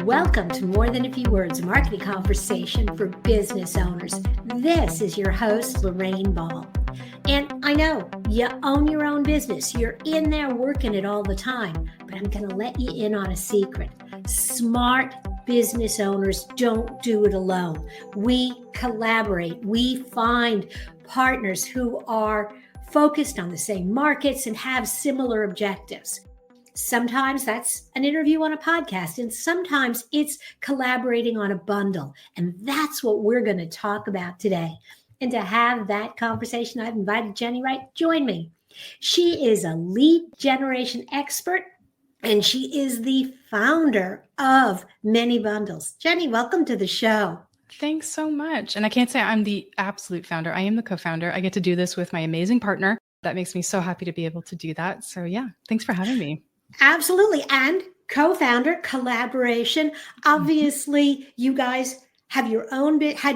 Welcome to More Than a Few Words, marketing conversation for business owners. This is your host, Lorraine Ball. And I know you own your own business. You're in there working it all the time, but I'm going to let you in on a secret. Smart business owners don't do it alone. We collaborate. We find partners who are focused on the same markets and have similar objectives. Sometimes that's an interview on a podcast, and sometimes it's collaborating on a bundle. And that's what we're going to talk about today. And to have that conversation, I've invited Jennie Wright to join me. She is a lead generation expert, and she is the founder of Many Bundles. Jennie, welcome to the show. Thanks so much. And I can't say I'm the absolute founder. I am the co-founder. I get to do this with my amazing partner. That makes me so happy to be able to do that. So yeah, thanks for having me. Absolutely. And co-founder, collaboration. Obviously, you guys have had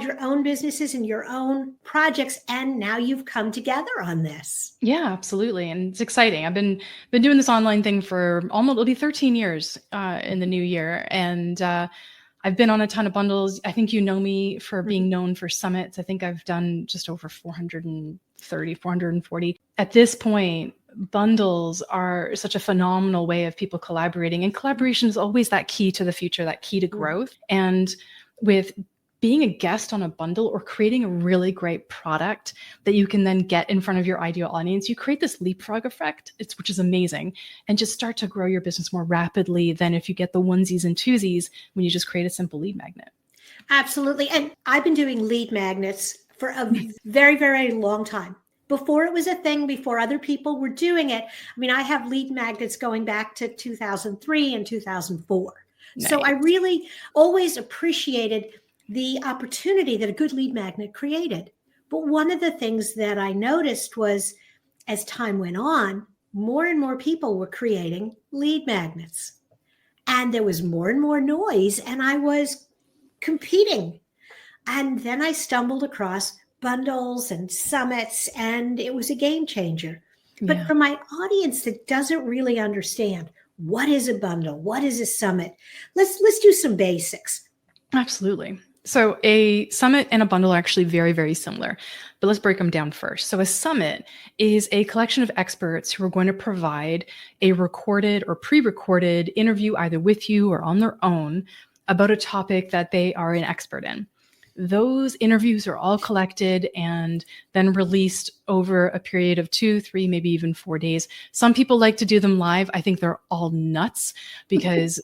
your own businesses and your own projects, and now you've come together on this. Yeah, absolutely. And it's exciting. I've been doing this online thing for it'll be 13 years in the new year. And I've been on a ton of bundles. I think you know me for being known for summits. I think I've done just over 430, 440. At this point, bundles are such a phenomenal way of people collaborating, and collaboration is always that key to the future, that key to growth. And with being a guest on a bundle or creating a really great product that you can then get in front of your ideal audience, you create this leapfrog effect, which is amazing, and just start to grow your business more rapidly than if you get the onesies and twosies when you just create a simple lead magnet. Absolutely. And I've been doing lead magnets for a very, very long time. Before it was a thing, before other people were doing it. I mean, I have lead magnets going back to 2003 and 2004. Nice. So I really always appreciated the opportunity that a good lead magnet created. But one of the things that I noticed was, as time went on, more and more people were creating lead magnets. And there was more and more noise, and I was competing. And then I stumbled across bundles and summits, and it was a game changer. But for my audience that doesn't really understand, what is a bundle? What is a summit? Let's do some basics. Absolutely. So a summit and a bundle are actually very, very similar, but let's break them down first. So a summit is a collection of experts who are going to provide a recorded or pre-recorded interview either with you or on their own about a topic that they are an expert in. Those interviews are all collected and then released over a period of 2, 3, maybe even 4 days. Some people like to do them live. I think they're all nuts because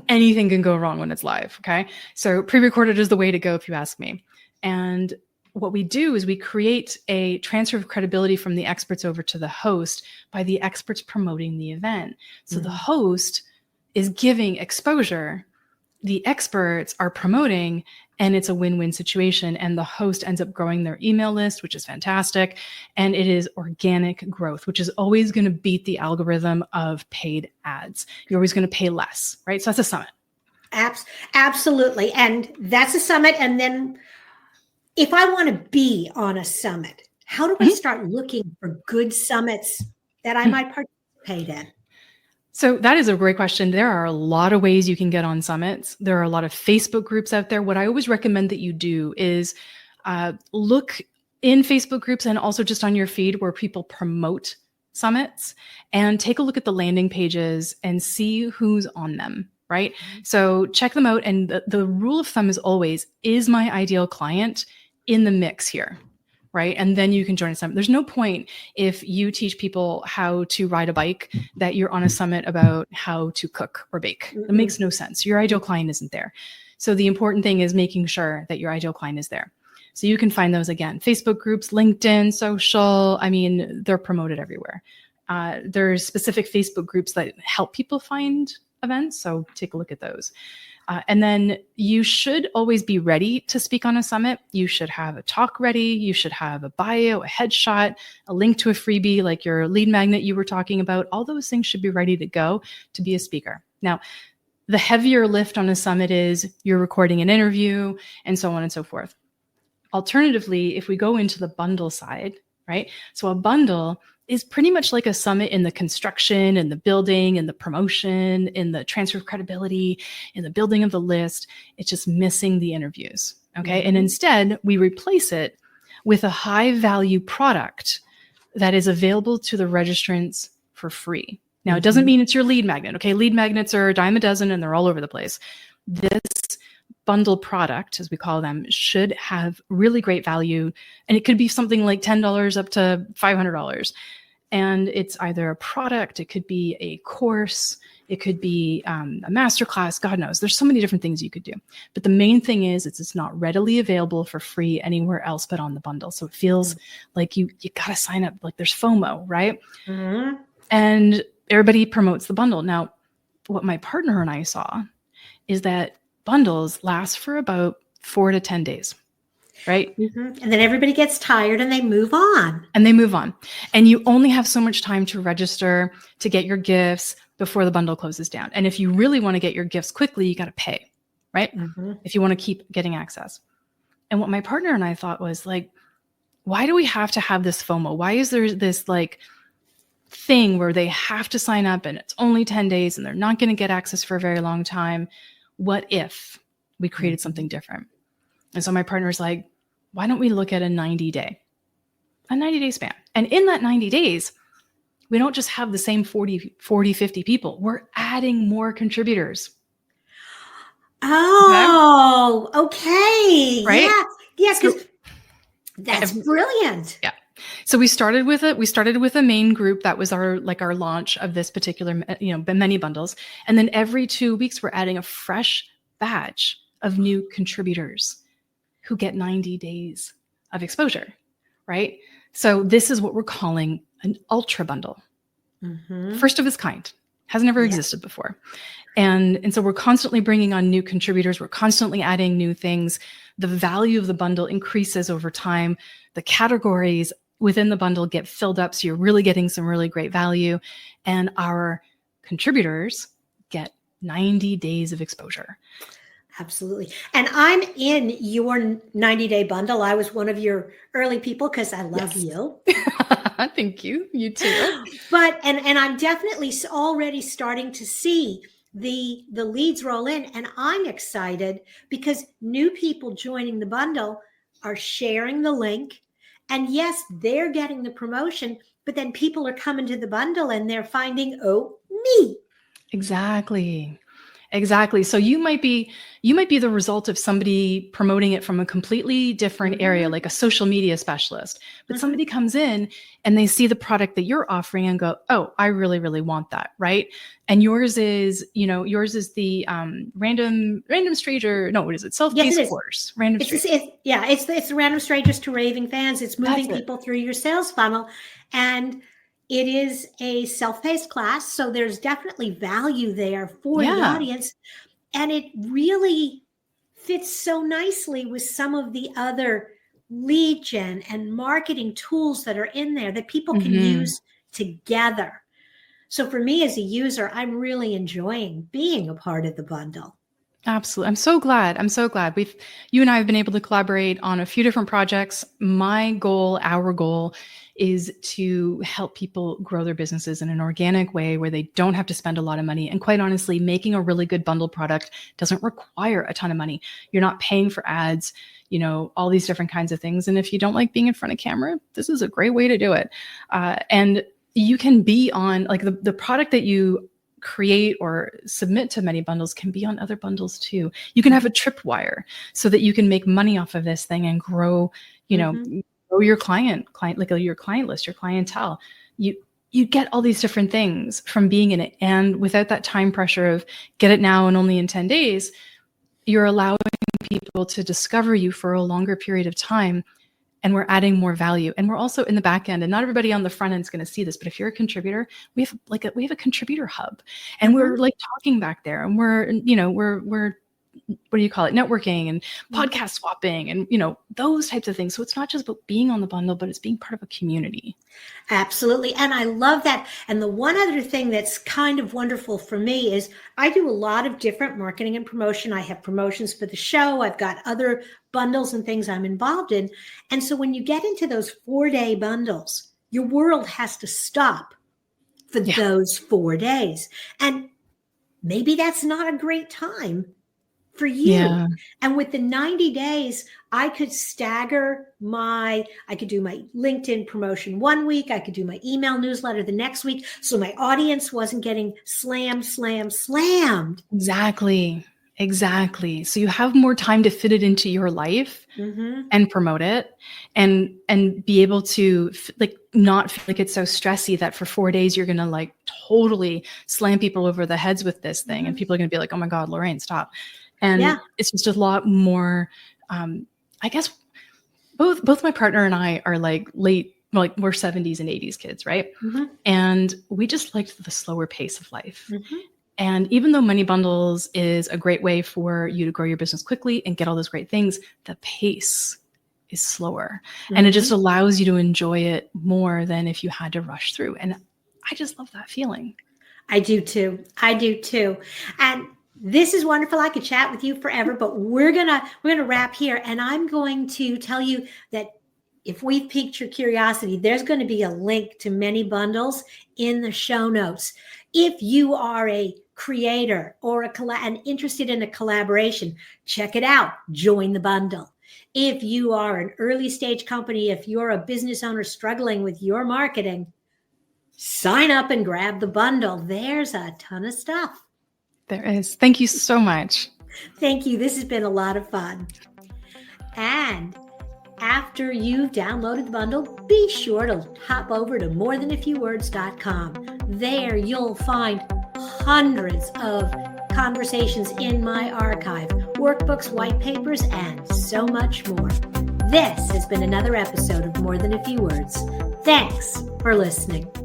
anything can go wrong when it's live. Okay. So pre-recorded is the way to go if you ask me. And what we do is we create a transfer of credibility from the experts over to the host by the experts promoting the event. So the host is giving exposure, the experts are promoting, and it's a win-win situation. And the host ends up growing their email list, which is fantastic. And it is organic growth, which is always going to beat the algorithm of paid ads. You're always going to pay less, right? So that's a summit. Absolutely. And that's a summit. And then if I want to be on a summit, how do I start looking for good summits that I might participate in? So that is a great question. There are a lot of ways you can get on summits. There are a lot of Facebook groups out there. What I always recommend that you do is look in Facebook groups and also just on your feed where people promote summits, and take a look at the landing pages and see who's on them, right? So check them out. And the rule of thumb is always, is my ideal client in the mix here? Right? And then you can join a summit. There's no point if you teach people how to ride a bike that you're on a summit about how to cook or bake. It makes no sense. Your ideal client isn't there. So the important thing is making sure that your ideal client is there. So you can find those again, Facebook groups, LinkedIn, social. I mean, they're promoted everywhere. There's specific Facebook groups that help people find events. So take a look at those. And then you should always be ready to speak on a summit. You should have a talk ready. You should have a bio, a headshot, a link to a freebie like your lead magnet you were talking about. All those things should be ready to go to be a speaker. Now, the heavier lift on a summit is you're recording an interview and so on and so forth. Alternatively, if we go into the bundle side, right? So a bundle is pretty much like a summit in the construction and the building and the promotion, in the transfer of credibility, in the building of the list. It's just missing the interviews. Okay. And instead, we replace it with a high value product that is available to the registrants for free. Now, it doesn't mean it's your lead magnet. Okay. Lead magnets are a dime a dozen and they're all over the place. This bundle product, as we call them, should have really great value. And it could be something like $10 up to $500. And it's either a product, it could be a course, it could be a masterclass, God knows. There's so many different things you could do. But the main thing is it's not readily available for free anywhere else but on the bundle. So it feels like you got to sign up, like there's FOMO, right? And everybody promotes the bundle. Now, what my partner and I saw is that bundles last for about 4 to 10 days, right? And then everybody gets tired and they move on. And you only have so much time to register, to get your gifts before the bundle closes down. And if you really want to get your gifts quickly, you got to pay, right? If you want to keep getting access. And what my partner and I thought was like, why do we have to have this FOMO? Why is there this like thing where they have to sign up and it's only 10 days and they're not going to get access for a very long time? What if we created something different? And so my partner's like, why don't we look at a 90-day span? And in that 90 days, we don't just have the same 40, 50 people. We're adding more contributors. Oh, okay. Right? Yeah, because that's brilliant. Yeah. So we started with a main group that was our launch of this particular, many bundles. And then every 2 weeks, we're adding a fresh batch of new contributors who get 90 days of exposure, right? So this is what we're calling an ultra bundle. First of its kind, has never existed before. And so we're constantly bringing on new contributors. We're constantly adding new things. The value of the bundle increases over time. The categories within the bundle get filled up. So you're really getting some really great value. And our contributors get 90 days of exposure. Absolutely. And I'm in your 90-day bundle. I was one of your early people because I love you. Thank you. You too. But, and I'm definitely already starting to see the leads roll in. And I'm excited because new people joining the bundle are sharing the link. And yes, they're getting the promotion, but then people are coming to the bundle and they're finding, oh, me. Exactly. So you might be the result of somebody promoting it from a completely different area, like a social media specialist. But somebody comes in and they see the product that you're offering and go, "Oh, I really, really want that," right? And yours is the random stranger. No, what is it? Self-paced course. Random strangers. It's the random strangers to raving fans. It's moving people through your sales funnel, and it is a self-paced class, so there's definitely value there for the audience. And it really fits so nicely with some of the other lead gen and marketing tools that are in there that people can use together. So for me as a user, I'm really enjoying being a part of the bundle. Absolutely. I'm so glad. You and I have been able to collaborate on a few different projects. Our goal is to help people grow their businesses in an organic way where they don't have to spend a lot of money. And quite honestly, making a really good bundle product doesn't require a ton of money. You're not paying for ads, all these different kinds of things. And if you don't like being in front of camera, this is a great way to do it. And you can be on the product that you create or submit to many bundles can be on other bundles too. You can have a tripwire so that you can make money off of this thing and grow, grow your client your client list, your clientele. You get all these different things from being in it. And without that time pressure of get it now and only in 10 days, you're allowing people to discover you for a longer period of time. And we're adding more value. And we're also in the back end, and not everybody on the front end is going to see this, but if you're a contributor, we have a contributor hub, and we're talking back there, and we're what do you call it? Networking and podcast swapping and, those types of things. So it's not just about being on the bundle, but it's being part of a community. Absolutely. And I love that. And the one other thing that's kind of wonderful for me is I do a lot of different marketing and promotion. I have promotions for the show. I've got other bundles and things I'm involved in. And so when you get into those 4-day bundles, your world has to stop for those 4 days. And maybe that's not a great time for you. Yeah. And with the 90 days, I could I could do my LinkedIn promotion one week. I could do my email newsletter the next week. So my audience wasn't getting slammed. Exactly. So you have more time to fit it into your life and promote it and be able to not feel like it's so stressy that for 4 days you're going to like totally slam people over the heads with this thing. And people are going to be like, oh my God, Lorraine, stop. And it's just a lot more, I guess both my partner and I are like we're 70s and 80s kids, right? And we just liked the slower pace of life. And even though Money Bundles is a great way for you to grow your business quickly and get all those great things, the pace is slower. And it just allows you to enjoy it more than if you had to rush through. And I just love that feeling. I do too. And this is wonderful. I could chat with you forever, but we're gonna wrap here. And I'm going to tell you that if we've piqued your curiosity, there's going to be a link to Many Bundles in the show notes. If you are a creator or and interested in a collaboration, check it out. Join the bundle. If you are an early stage company, if you're a business owner struggling with your marketing, sign up and grab the bundle. There's a ton of stuff. There is. Thank you so much. Thank you. This has been a lot of fun. And after you've downloaded the bundle, be sure to hop over to morethanafewwords.com. There you'll find hundreds of conversations in my archive, workbooks, white papers, and so much more. This has been another episode of More Than a Few Words. Thanks for listening.